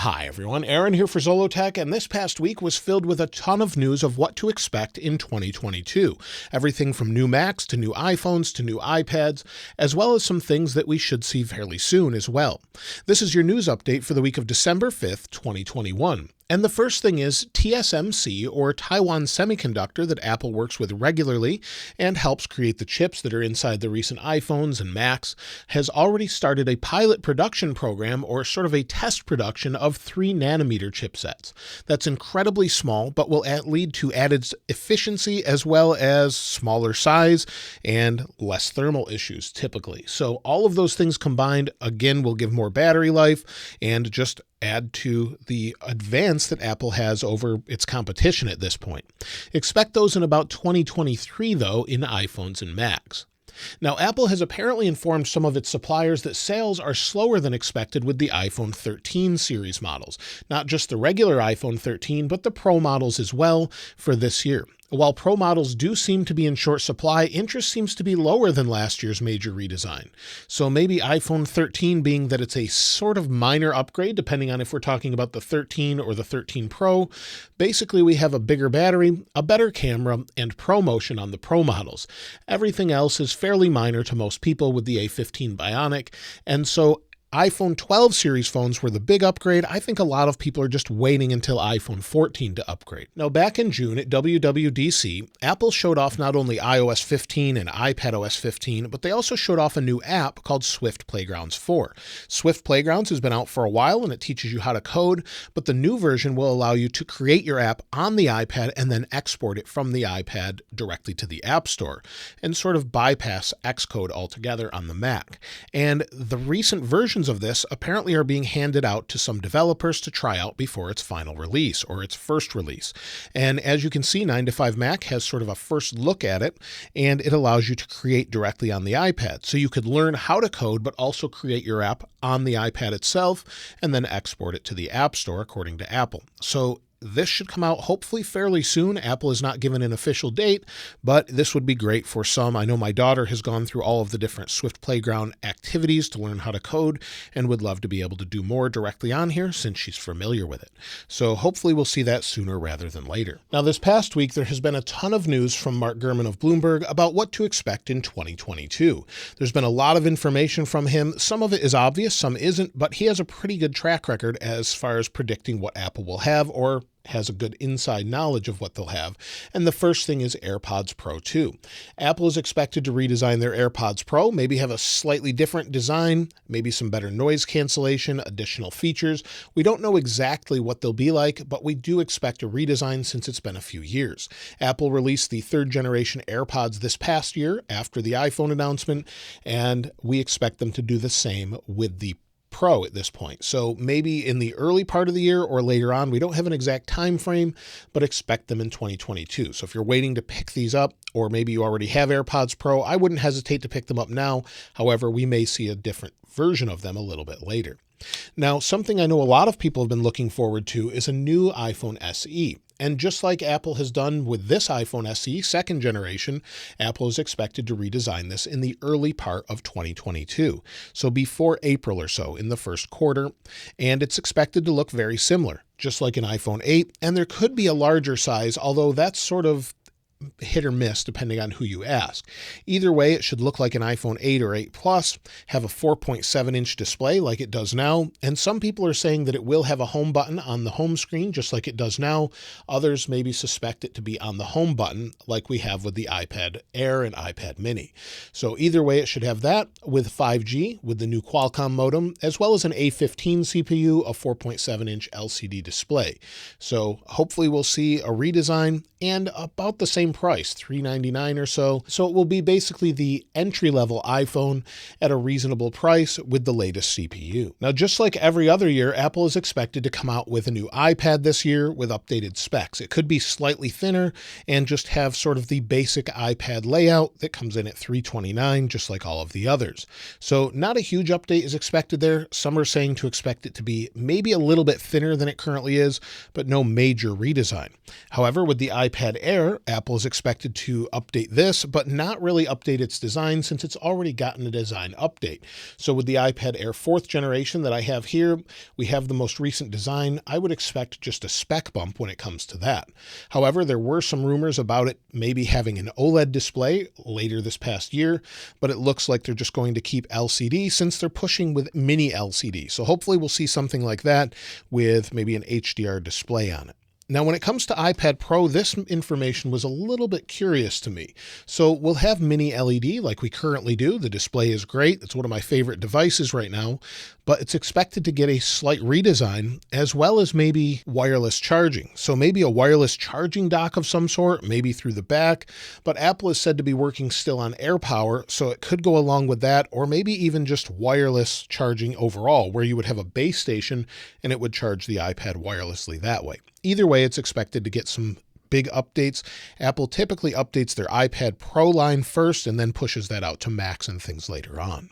Hi everyone, Aaron here for Zollotech, and this past week was filled with a ton of news of what to expect in 2022. Everything from new Macs to new iPhones to new iPads, as well as some things that we should see fairly soon as well. This is your news update for the week of December 5th, 2021. And the first thing is TSMC, or Taiwan Semiconductor, that Apple works with regularly and helps create the chips that are inside the recent iPhones and Macs, has already started a pilot production program, or sort of a test production of 3nm chipsets. That's incredibly small, but will lead to added efficiency as well as smaller size and less thermal issues typically. So all of those things combined, again, will give more battery life and just add to the advance that Apple has over its competition at this point. Expect those in about 2023, though, in iPhones and Macs. Now, Apple has apparently informed some of its suppliers that sales are slower than expected with the iPhone 13 series models. Not just the regular iPhone 13, but the Pro models as well for this year. While Pro models do seem to be in short supply, interest seems to be lower than last year's major redesign. So maybe iPhone 13, being that it's a sort of minor upgrade, depending on if we're talking about the 13 or the 13 Pro, basically we have a bigger battery, a better camera, and ProMotion on the Pro models. Everything else is fairly minor to most people with the A15 Bionic, and so iPhone 12 series phones were the big upgrade. I think a lot of people are just waiting until iPhone 14 to upgrade. Now, back in June at WWDC, Apple showed off not only iOS 15 and iPadOS 15, but they also showed off a new app called Swift Playgrounds 4. Swift Playgrounds has been out for a while and it teaches you how to code, but the new version will allow you to create your app on the iPad and then export it from the iPad directly to the App Store and sort of bypass Xcode altogether on the Mac. And the recent versions of this apparently are being handed out to some developers to try out before its final release or its first release. And as you can see, 9to5Mac has sort of a first look at it, and it allows you to create directly on the iPad. So you could learn how to code, but also create your app on the iPad itself and then export it to the App Store according to Apple. So this should come out hopefully fairly soon. Apple has not given an official date, but this would be great for some. I know my daughter has gone through all of the different Swift Playground activities to learn how to code and would love to be able to do more directly on here since she's familiar with it. So hopefully we'll see that sooner rather than later. Now, this past week, there has been a ton of news from Mark Gurman of Bloomberg about what to expect in 2022. There's been a lot of information from him. Some of it is obvious, some isn't, but he has a pretty good track record as far as predicting what Apple will have, or has a good inside knowledge of what they'll have. And the first thing is AirPods Pro 2. Apple is expected to redesign their AirPods Pro, maybe have a slightly different design, maybe some better noise cancellation, additional features. We don't know exactly what they'll be like, but we do expect a redesign since it's been a few years. Apple released the third generation AirPods this past year after the iPhone announcement, and we expect them to do the same with the Pro at this point. So maybe in the early part of the year or later on. We don't have an exact time frame, but expect them in 2022. So if you're waiting to pick these up, or maybe you already have AirPods Pro, I wouldn't hesitate to pick them up now. However, we may see a different version of them a little bit later. Now, something I know a lot of people have been looking forward to is a new iPhone SE. And just like Apple has done with this iPhone SE second generation, Apple is expected to redesign this in the early part of 2022. So before April or so in the first quarter, and it's expected to look very similar, just like an iPhone 8. And there could be a larger size, although that's sort of hit or miss depending on who you ask. Either way, it should look like an iPhone 8 or 8 Plus, have a 4.7-inch display like it does now, and some people are saying that it will have a home button on the home screen just like it does now. Others maybe suspect it to be on the home button like we have with the iPad Air and iPad Mini. So either way, it should have that with 5G with the new Qualcomm modem, as well as an A15 CPU, a 4.7-inch LCD display. So hopefully we'll see a redesign and about the same price, $399 or so. So it will be basically the entry-level iPhone at a reasonable price with the latest CPU. Now, just like every other year, Apple is expected to come out with a new iPad this year with updated specs. It could be slightly thinner and just have sort of the basic iPad layout that comes in at $329, just like all of the others. So not a huge update is expected there. Some are saying to expect it to be maybe a little bit thinner than it currently is, but no major redesign. However, with the iPad Air, Apple is is expected to update this, but not really update its design since it's already gotten a design update. So with the iPad Air 4th generation that I have here, we have the most recent design. I would expect just a spec bump when it comes to that. However, there were some rumors about it maybe having an OLED display later this past year, but it looks like they're just going to keep LCD since they're pushing with mini LCD. So hopefully we'll see something like that with maybe an HDR display on it. Now, when it comes to iPad Pro, this information was a little bit curious to me. So we'll have mini LED like we currently do. The display is great. It's one of my favorite devices right now, but it's expected to get a slight redesign as well as maybe wireless charging. So maybe a wireless charging dock of some sort, maybe through the back, but Apple is said to be working still on AirPower, so it could go along with that, or maybe even just wireless charging overall, where you would have a base station and it would charge the iPad wirelessly that way. Either way, it's expected to get some big updates. Apple typically updates their iPad Pro line first and then pushes that out to Macs and things later on.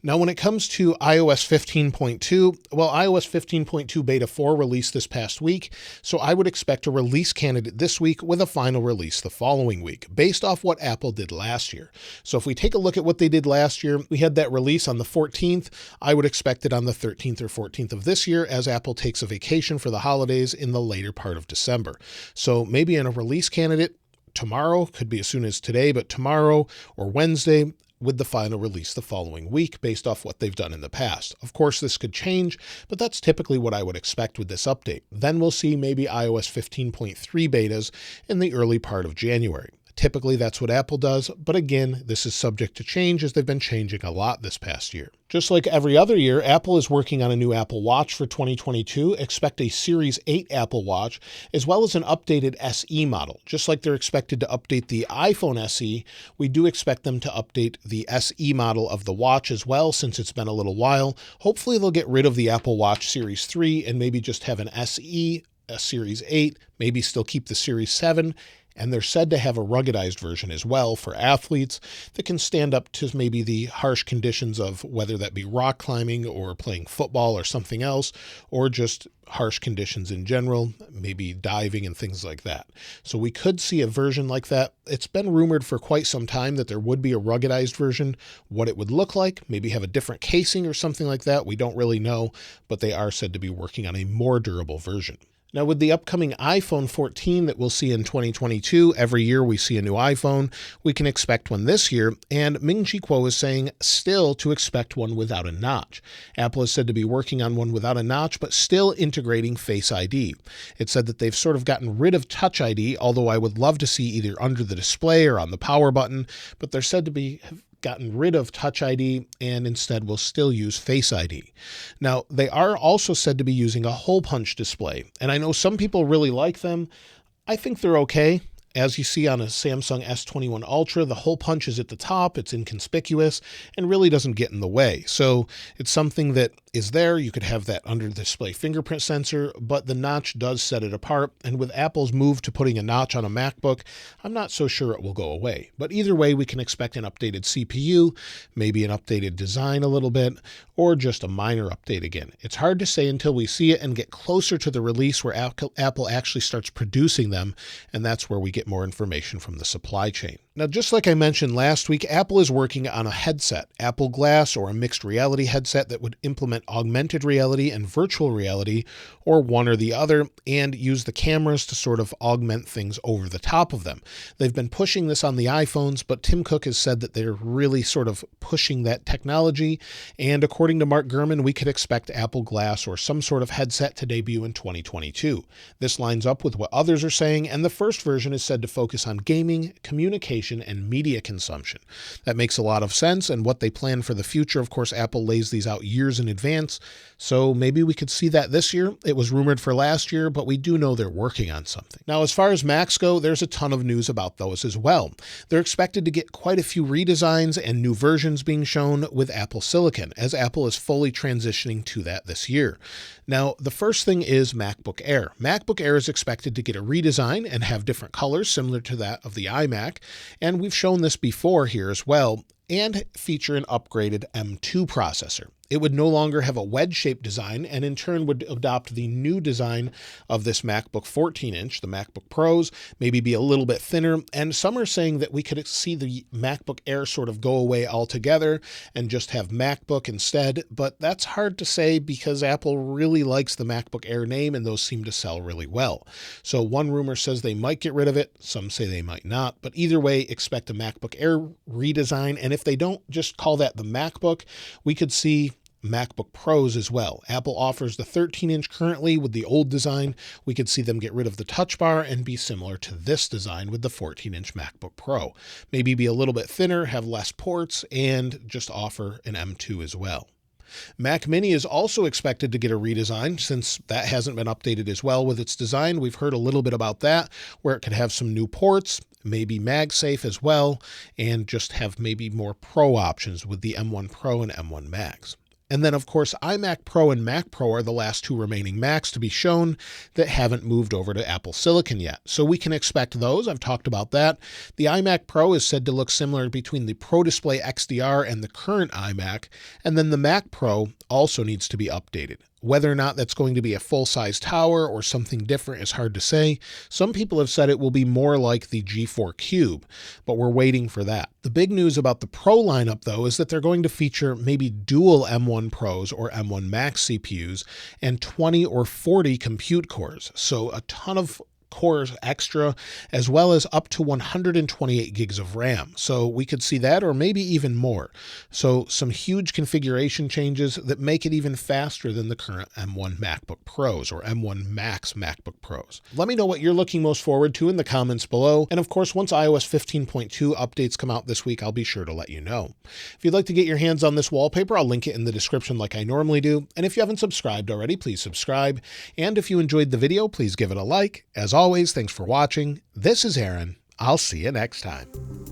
Now, when it comes to iOS 15.2, well, iOS 15.2 Beta 4 released this past week, so I would expect a release candidate this week with a final release the following week, based off what Apple did last year. So if we take a look at what they did last year, we had that release on the 14th. I would expect it on the 13th or 14th of this year as Apple takes a vacation for the holidays in the later part of December. So maybe in a release candidate tomorrow, could be as soon as today, but tomorrow or Wednesday, with the final release the following week based off what they've done in the past. Of course, this could change, but that's typically what I would expect with this update. Then we'll see maybe iOS 15.3 betas in the early part of January. Typically, that's what Apple does, but again, this is subject to change as they've been changing a lot this past year. Just like every other year, Apple is working on a new Apple Watch for 2022. Expect a Series 8 Apple Watch, as well as an updated SE model. Just like they're expected to update the iPhone SE, we do expect them to update the SE model of the watch as well, since it's been a little while. Hopefully, they'll get rid of the Apple Watch Series 3 and maybe just have an SE, a Series 8, maybe still keep the Series 7, and they're said to have a ruggedized version as well for athletes that can stand up to maybe the harsh conditions of whether that be rock climbing or playing football or something else, or just harsh conditions in general, maybe diving and things like that. So we could see a version like that. It's been rumored for quite some time that there would be a ruggedized version. What it would look like, maybe have a different casing or something like that, we don't really know, but they are said to be working on a more durable version. Now, with the upcoming iPhone 14 that we'll see in 2022, every year we see a new iPhone, we can expect one this year, and Ming-Chi Kuo is saying still to expect one without a notch. Apple is said to be working on one without a notch, but still integrating Face ID. It said that they've sort of gotten rid of Touch ID, although I would love to see either under the display or on the power button, but they're said to be gotten rid of Touch ID and instead will still use Face ID. Now, they are also said to be using a hole punch display, and I know some people really like them. I think they're okay. As you see on a Samsung S21 Ultra, the hole punch is at the top, it's inconspicuous, and really doesn't get in the way. So it's something that is there. You could have that under display fingerprint sensor, but the notch does set it apart. And with Apple's move to putting a notch on a MacBook, I'm not so sure it will go away. But either way, we can expect an updated CPU, maybe an updated design a little bit, or just a minor update again. It's hard to say until we see it and get closer to the release where Apple actually starts producing them, and that's where we get more information from the supply chain. Now, just like I mentioned last week, Apple is working on a headset, Apple Glass, or a mixed reality headset that would implement augmented reality and virtual reality, or one or the other, and use the cameras to sort of augment things over the top of them. They've been pushing this on the iPhones, but Tim Cook has said that they're really sort of pushing that technology, and according to Mark Gurman, we could expect Apple Glass or some sort of headset to debut in 2022. This lines up with what others are saying, and the first version is said to focus on gaming, communication, and media consumption. That makes a lot of sense, and what they plan for the future, of course, Apple lays these out years in advance, so maybe we could see that this year. It was rumored for last year, but we do know they're working on something. Now, as far as Macs go, there's a ton of news about those as well. They're expected to get quite a few redesigns and new versions being shown with Apple Silicon, as Apple is fully transitioning to that this year. Now, the first thing is MacBook Air. MacBook Air is expected to get a redesign and have different colors similar to that of the iMac, and we've shown this before here as well, and feature an upgraded M2 processor. It would no longer have a wedge-shaped design and in turn would adopt the new design of this MacBook 14-inch, the MacBook Pros, maybe be a little bit thinner. And some are saying that we could see the MacBook Air sort of go away altogether and just have MacBook instead. But that's hard to say because Apple really likes the MacBook Air name and those seem to sell really well. So one rumor says they might get rid of it. Some say they might not. But either way, expect a MacBook Air redesign. And if they don't just call that the MacBook, we could see MacBook Pros as well. Apple offers the 13-inch currently with the old design. We could see them get rid of the touch bar and be similar to this design with the 14-inch MacBook Pro. Maybe be a little bit thinner, have less ports, and just offer an M2 as well. Mac Mini is also expected to get a redesign since that hasn't been updated as well with its design. We've heard a little bit about that, where it could have some new ports, maybe MagSafe as well, and just have maybe more Pro options with the M1 Pro and M1 Max. And then, of course, iMac Pro and Mac Pro are the last two remaining Macs to be shown that haven't moved over to Apple Silicon yet. So we can expect those. I've talked about that. The iMac Pro is said to look similar between the Pro Display XDR and the current iMac. And then the Mac Pro also needs to be updated. Whether or not that's going to be a full-size tower or something different is hard to say. Some people have said it will be more like the G4 Cube, but we're waiting for that. The big news about the Pro lineup, though, is that they're going to feature maybe dual M1 Pros or M1 Max CPUs and 20 or 40 compute cores. So a ton of cores extra, as well as up to 128 gigs of RAM. So we could see that or maybe even more. So some huge configuration changes that make it even faster than the current M1 MacBook Pros or M1 Max MacBook Pros. Let me know what you're looking most forward to in the comments below. And of course, once iOS 15.2 updates come out this week, I'll be sure to let you know. If you'd like to get your hands on this wallpaper, I'll link it in the description like I normally do. And if you haven't subscribed already, please subscribe. And if you enjoyed the video, please give it a like. As always, thanks for watching. This is Aaron. I'll see you next time.